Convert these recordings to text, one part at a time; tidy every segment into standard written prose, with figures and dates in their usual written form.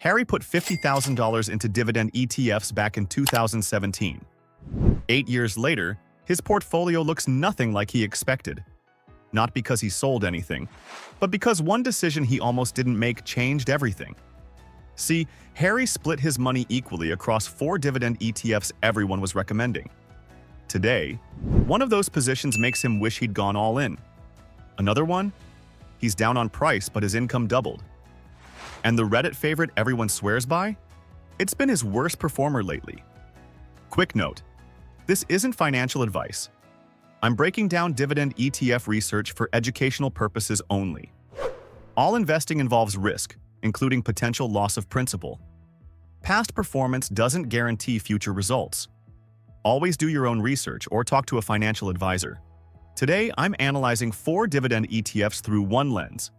Harry put $50,000 into dividend ETFs back in 2017. 8 years later, his portfolio looks nothing like he expected. Not because he sold anything, but because one decision he almost didn't make changed everything. See, Harry split his money equally across 4 dividend ETFs everyone was recommending. Today, one of those positions makes him wish he'd gone all in. Another one? He's down on price, but his income doubled. And the Reddit favorite everyone swears by? It's been his worst performer lately. Quick note, this isn't financial advice. I'm breaking down dividend ETF research for educational purposes only. All investing involves risk, including potential loss of principal. Past performance doesn't guarantee future results. Always do your own research or talk to a financial advisor. Today, I'm analyzing 4 dividend ETFs through one lens.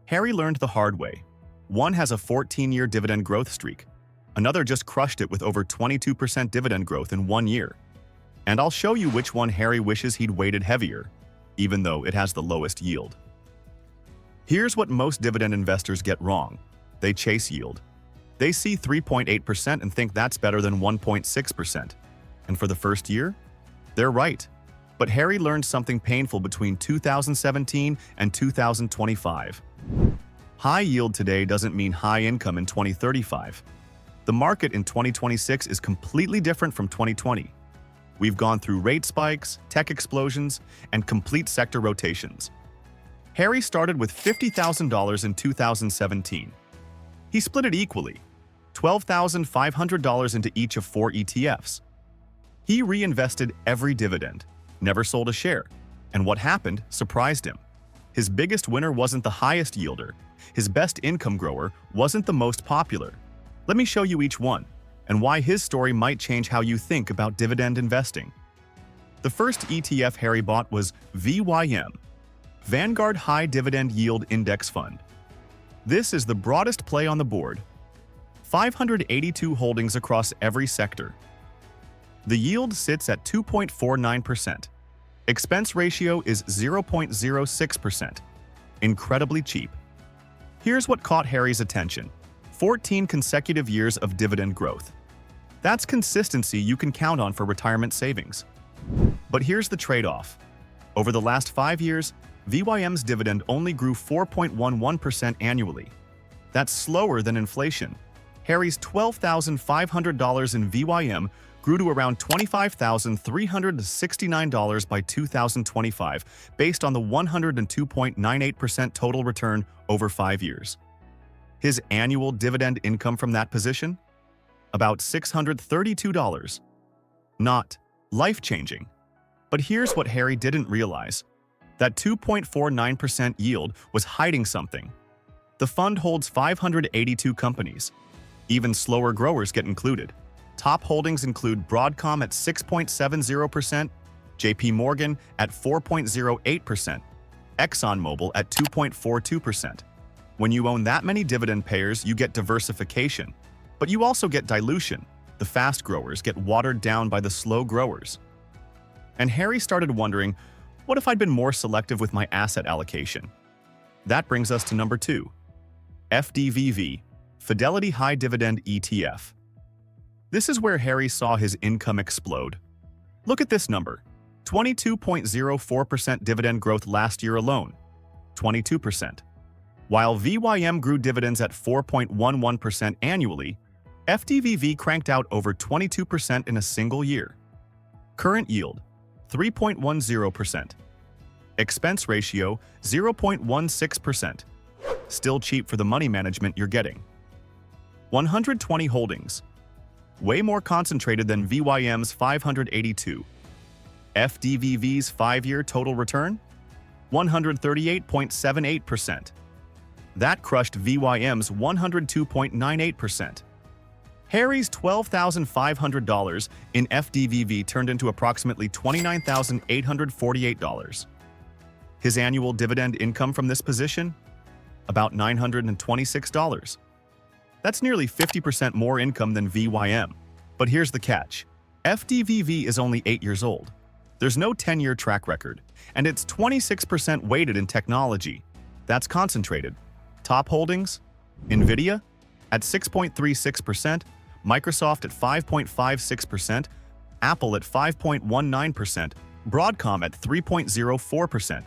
Harry learned the hard way. One has a 14-year dividend growth streak. Another just crushed it with over 22% dividend growth in 1 year. And I'll show you which one Harry wishes he'd weighted heavier, even though it has the lowest yield. Here's what most dividend investors get wrong. They chase yield. They see 3.8% and think that's better than 1.6%. And for the first year? They're right. But Harry learned something painful between 2017 and 2025. High yield today doesn't mean high income in 2035. The market in 2026 is completely different from 2020. We've gone through rate spikes, tech explosions, and complete sector rotations. Harry started with $50,000 in 2017. He split it equally, $12,500 into each of 4 ETFs. He reinvested every dividend, never sold a share, and what happened surprised him. His biggest winner wasn't the highest yielder. His best income grower wasn't the most popular. Let me show you each one, and why his story might change how you think about dividend investing. The first ETF Harry bought was VYM, Vanguard High Dividend Yield Index Fund. This is the broadest play on the board. 582 holdings across every sector. The yield sits at 2.49%. Expense ratio is 0.06%. Incredibly cheap. Here's what caught Harry's attention: 14 consecutive years of dividend growth. That's consistency you can count on for retirement savings. But here's the trade-off. Over the last 5 years, VYM's dividend only grew 4.11% annually. That's slower than inflation. Harry's $12,500 in VYM grew to around $25,369 by 2025, based on the 102.98% total return over 5 years. His annual dividend income from that position? About $632. Not life-changing. But here's what Harry didn't realize. That 2.49% yield was hiding something. The fund holds 582 companies. Even slower growers get included. Top holdings include Broadcom at 6.70%, JP Morgan at 4.08%, ExxonMobil at 2.42%. When you own that many dividend payers, you get diversification. But you also get dilution. The fast growers get watered down by the slow growers. And Harry started wondering, what if I'd been more selective with my asset allocation? That brings us to number 2. FDVV, Fidelity High Dividend ETF. This is where Harry saw his income explode. Look at this number, 22.04% dividend growth last year alone, 22%. While VYM grew dividends at 4.11% annually, FDVV cranked out over 22% in a single year. Current yield, 3.10%. Expense ratio, 0.16%. Still cheap for the money management you're getting. 120 holdings. Way more concentrated than VYM's 582. FDVV's 5-year total return? 138.78%. That crushed VYM's 102.98%. Harry's $12,500 in FDVV turned into approximately $29,848. His annual dividend income from this position? About $926. That's nearly 50% more income than VYM. But here's the catch. FDVV is only 8 years old. There's no 10-year track record, and it's 26% weighted in technology. That's concentrated. Top holdings? NVIDIA? at 6.36%, Microsoft at 5.56%, Apple at 5.19%, Broadcom at 3.04%.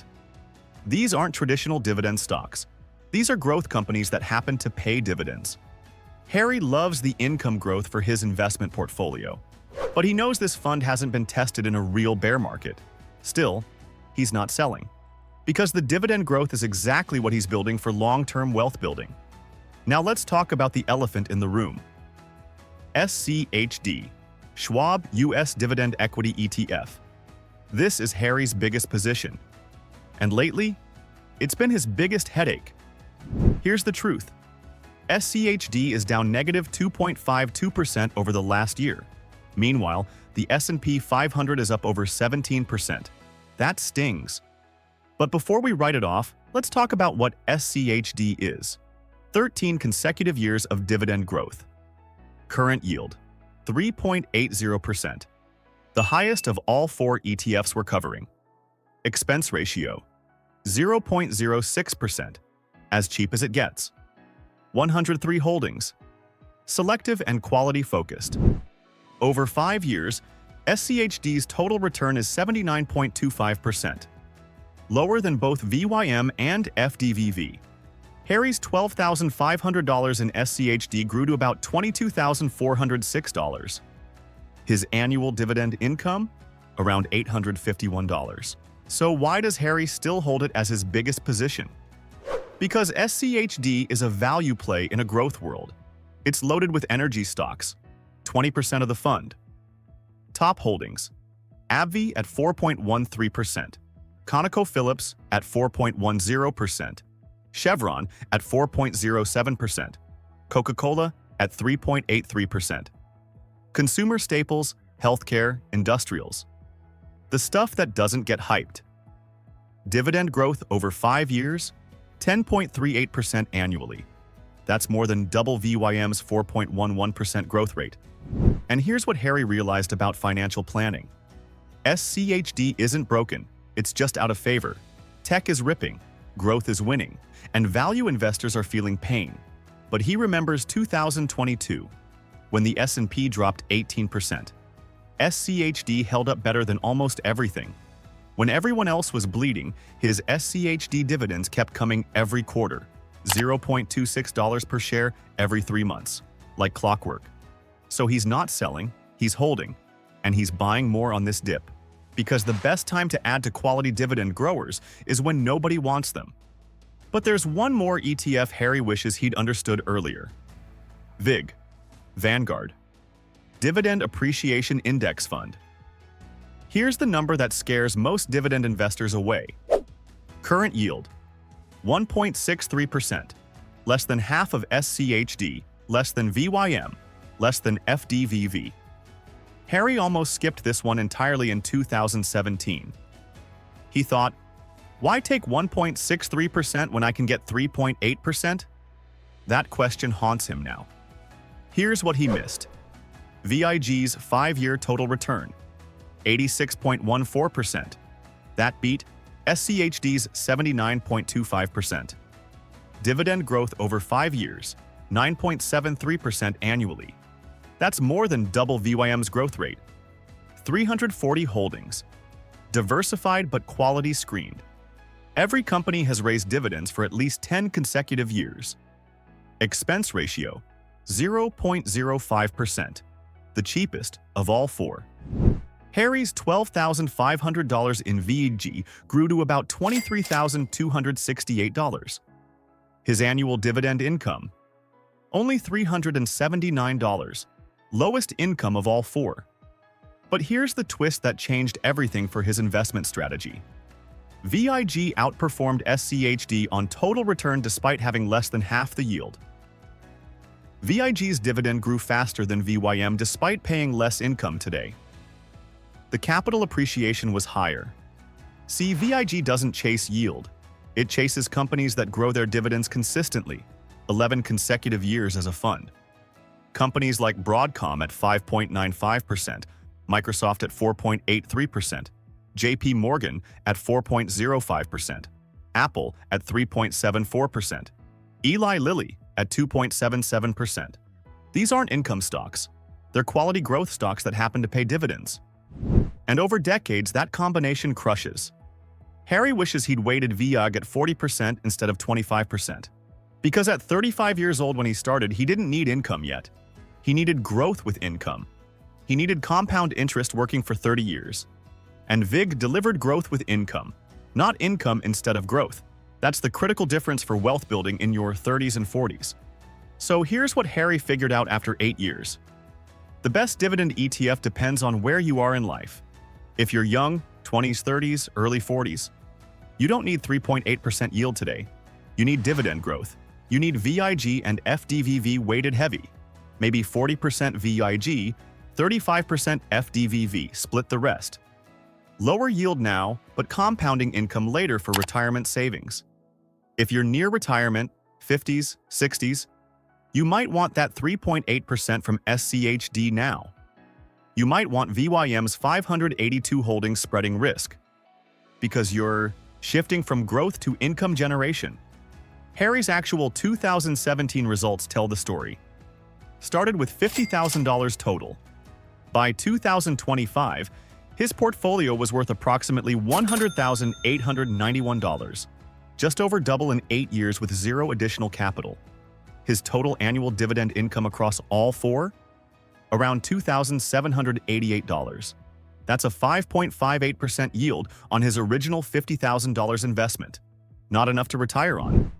These aren't traditional dividend stocks. These are growth companies that happen to pay dividends. Harry loves the income growth for his investment portfolio, but he knows this fund hasn't been tested in a real bear market. Still, he's not selling, because the dividend growth is exactly what he's building for long-term wealth building. Now let's talk about the elephant in the room. SCHD, Schwab US Dividend Equity ETF. This is Harry's biggest position, and lately, it's been his biggest headache. Here's the truth. SCHD is down negative 2.52% over the last year. Meanwhile, the S&P 500 is up over 17%. That stings. But before we write it off, let's talk about what SCHD is. 13 consecutive years of dividend growth. Current yield, 3.80%. The highest of all 4 ETFs we're covering. Expense ratio, 0.06%. As cheap as it gets. 103 holdings. Selective and quality focused. Over 5 years, SCHD's total return is 79.25%. Lower than both VYM and FDVV. Harry's $12,500 in SCHD grew to about $22,406. His annual dividend income? Around $851. So why does Harry still hold it as his biggest position? Because SCHD is a value play in a growth world. It's loaded with energy stocks, 20% of the fund. Top holdings: AbbVie at 4.13%, ConocoPhillips at 4.10%, Chevron at 4.07%, Coca-Cola at 3.83%. Consumer staples, healthcare, industrials. The stuff that doesn't get hyped. Dividend growth over 5 years? 10.38% annually. That's more than double VYM's 4.11% growth rate. And here's what Harry realized about financial planning. SCHD isn't broken, it's just out of favor. Tech is ripping, growth is winning, and value investors are feeling pain. But he remembers 2022, when the S&P dropped 18%. SCHD held up better than almost everything. When everyone else was bleeding, his SCHD dividends kept coming every quarter, $0.26 per share every 3 months, like clockwork. So he's not selling, he's holding, and he's buying more on this dip. Because the best time to add to quality dividend growers is when nobody wants them. But there's one more ETF Harry wishes he'd understood earlier. VIG, Vanguard, Dividend Appreciation Index Fund. Here's the number that scares most dividend investors away. Current yield, 1.63%, less than half of SCHD, less than VYM, less than FDVV. Harry almost skipped this one entirely in 2017. He thought, why take 1.63% when I can get 3.8%? That question haunts him now. Here's what he missed. VIG's 5-year total return, 86.14%. That beat SCHD's 79.25%. Dividend growth over 5 years, 9.73% annually. That's more than double VYM's growth rate. 340 holdings. Diversified but quality screened. Every company has raised dividends for at least 10 consecutive years. Expense ratio, 0.05%. The cheapest of all 4. Harry's $12,500 in VIG grew to about $23,268. His annual dividend income? Only $379. Lowest income of all 4. But here's the twist that changed everything for his investment strategy. VIG outperformed SCHD on total return despite having less than half the yield. VIG's dividend grew faster than VYM despite paying less income today. The capital appreciation was higher. See, VIG doesn't chase yield. It chases companies that grow their dividends consistently, 11 consecutive years as a fund. Companies like Broadcom at 5.95%, Microsoft at 4.83%, JP Morgan at 4.05%, Apple at 3.74%, Eli Lilly at 2.77%. These aren't income stocks. They're quality growth stocks that happen to pay dividends. And over decades, that combination crushes. Harry wishes he'd weighted VIG at 40% instead of 25%. Because at 35 years old when he started, he didn't need income yet. He needed growth with income. He needed compound interest working for 30 years. And VIG delivered growth with income, not income instead of growth. That's the critical difference for wealth building in your 30s and 40s. So here's what Harry figured out after 8 years. The best dividend ETF depends on where you are in life. If you're young, 20s, 30s, early 40s, you don't need 3.8% yield today. You need dividend growth. You need VIG and FDVV weighted heavy. Maybe 40% VIG, 35% FDVV, split the rest. Lower yield now, but compounding income later for retirement savings. If you're near retirement, 50s, 60s, you might want that 3.8% from SCHD now. You might want VYM's 582 holdings spreading risk, because you're shifting from growth to income generation. Harry's actual 2017 results tell the story. Started with $50,000 total. By 2025, his portfolio was worth approximately $100,891, just over double in 8 years with zero additional capital. His total annual dividend income across all four? Around $2,788. That's a 5.58% yield on his original $50,000 investment. Not enough to retire on.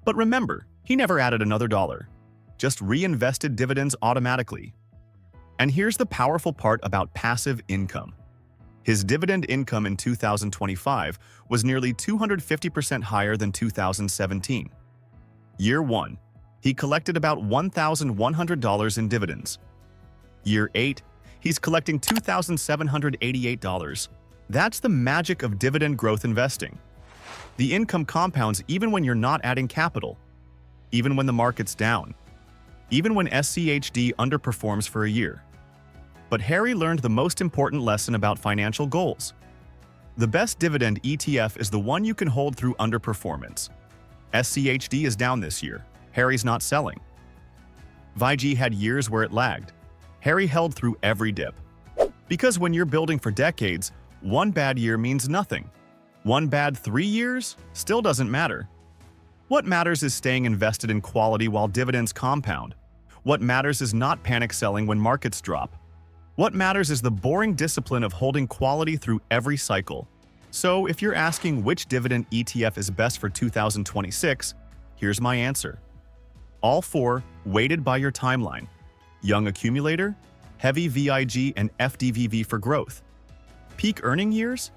But remember, he never added another dollar, just reinvested dividends automatically. And here's the powerful part about passive income. His dividend income in 2025 was nearly 250% higher than 2017. Year 1, he collected about $1,100 in dividends. Year 8, he's collecting $2,788. That's the magic of dividend growth investing. The income compounds even when you're not adding capital, even when the market's down, even when SCHD underperforms for a year. But Harry learned the most important lesson about financial goals. The best dividend ETF is the one you can hold through underperformance. SCHD is down this year. Harry's not selling. VIG had years where it lagged. Harry held through every dip. Because when you're building for decades, one bad year means nothing. One bad 3 years still doesn't matter. What matters is staying invested in quality while dividends compound. What matters is not panic selling when markets drop. What matters is the boring discipline of holding quality through every cycle. So if you're asking which dividend ETF is best for 2026, here's my answer. All four, weighted by your timeline. Young accumulator, heavy VIG and FDVV for growth. Peak earning years?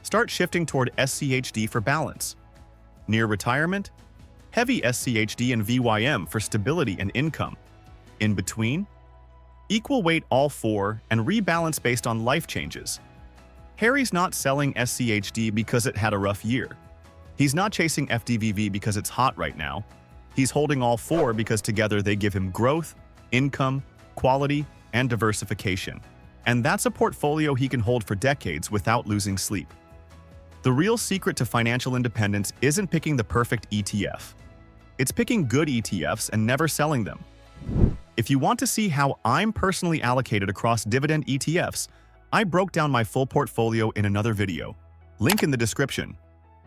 Start shifting toward SCHD for balance. Near retirement? Heavy SCHD and VYM for stability and income. In between? Equal weight all four and rebalance based on life changes. Harry's not selling SCHD because it had a rough year. He's not chasing FDVV because it's hot right now. He's holding all four because together they give him growth, income, quality, and diversification. And that's a portfolio he can hold for decades without losing sleep. The real secret to financial independence isn't picking the perfect ETF. It's picking good ETFs and never selling them. If you want to see how I'm personally allocated across dividend ETFs, I broke down my full portfolio in another video. Link in the description.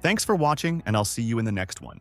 Thanks for watching, and I'll see you in the next one.